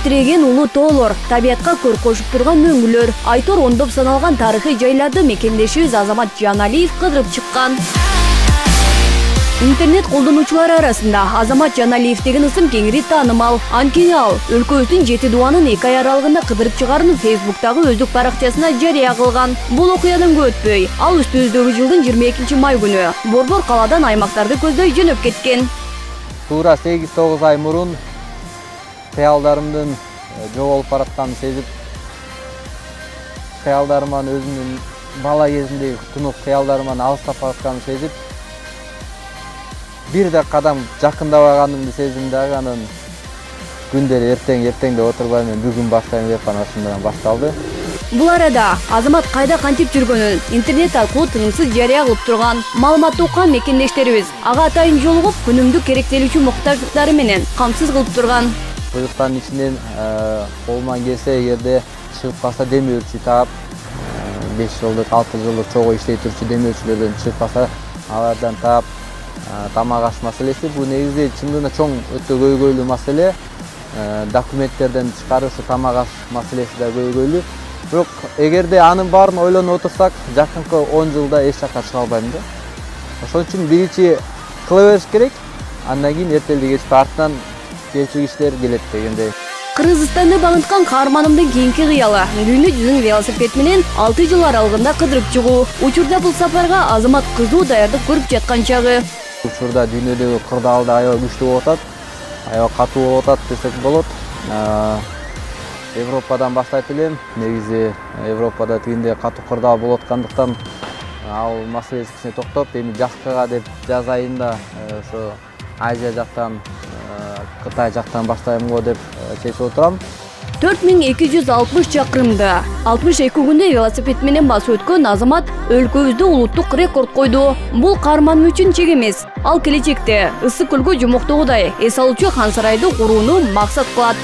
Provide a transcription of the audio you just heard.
тиреген улуу тоолор, табиятка көр кошуп турган өңгүлөр, айтор ондоп саналган тарыхый жайларды мекендешибиз Азамат Жаналиев кыдырып чыккан. Интернет колдонуучулары арасында Азамат Жаналиев деген ысым кеңири таанымал. Анткени ал өлкөбүздүн 7 дубанын 2 ай аралыгында кыдырып чыгаарын Фейсбуктагы өздүк баракчасына жарыя кылган. Бул окуядан көп өтпөй, ал үстүбүздөгү жылдын 22-май күнү Борбор калаадан аймактарды көздөй жөнөп кеткен. Туура 8-9 ай мурун кыялдарымдын жоголуп баратканын сезип, кыялдарыман өзүмдүн бала кезимдеги тунук кыялдарыман алыстап баратканын сезип, бир да кадам жакындабаганымды сездим дагы. Анан күндөрү эртең деп отурбай мен бүгүн баштайм деп анан ошондон башталды. Бул арада Азамат кайда кантип жүргөнүн интернет аркылуу тынымсыз жарыя кылып турган. Маалымат уккан мекендештерибиз ага атайын жолугуп, күнүмдүк керектелүүчү муктаждыктары менен камсыз кылып турган. Буюктардын ичинен колуман келсе, эгерде чыгып калса демөөрчү таап, 5 жылдык, 6 жылдык чогуу иштей турчу демөөрчүлөрдөн чыгып калса, алардан таап, тамак аш маселеси. Бул негизги чындыгында чоң өтө көйгөйлүү маселе. Документтерден тышкары ушу тамак аш маселеси да көйгөйлүү. Бирок эгерде анын баарын ойлонуп отурсак, жакынкы 10 жылда эч жакка чыга албайм да. Ошон үчүн биринчи кыла бериш керек, андан кийин эртелди кеч артынан келчү кишилер келет дегендей. Кыргызстанды багынткан каарманымдын кийинки кыялы күнү жүзүн велосипед менен 6 жыл аралыгында кыдырып чыгуу. Учурда бул сапарга Азамат кызуу даярдык көрүп жаткан чагы. Учурда дүйнөдөгү кырдаал да аябай күчтүү болуп атат, аябай катуу болуп атат десек болот. Европадан баштайт элем. Негизи Европада тигиндей катуу кырдаал болуп аткандыктан ал маселеси кичине токтоп, эми жаккыга деп жаз айында ошо Азия жактан, Кытай жактан баштайм го деп чечип отурам. 4260 чакырымды 62 күндө велосипед менен басып өткөн Азамат өлкөбүздө улуттук рекорд койду. Бул каарманым үчүн чек эмес. Ал келечекте ысык көлгө жумуктогудай эс алуучу хан сарайды курууну максат кылат.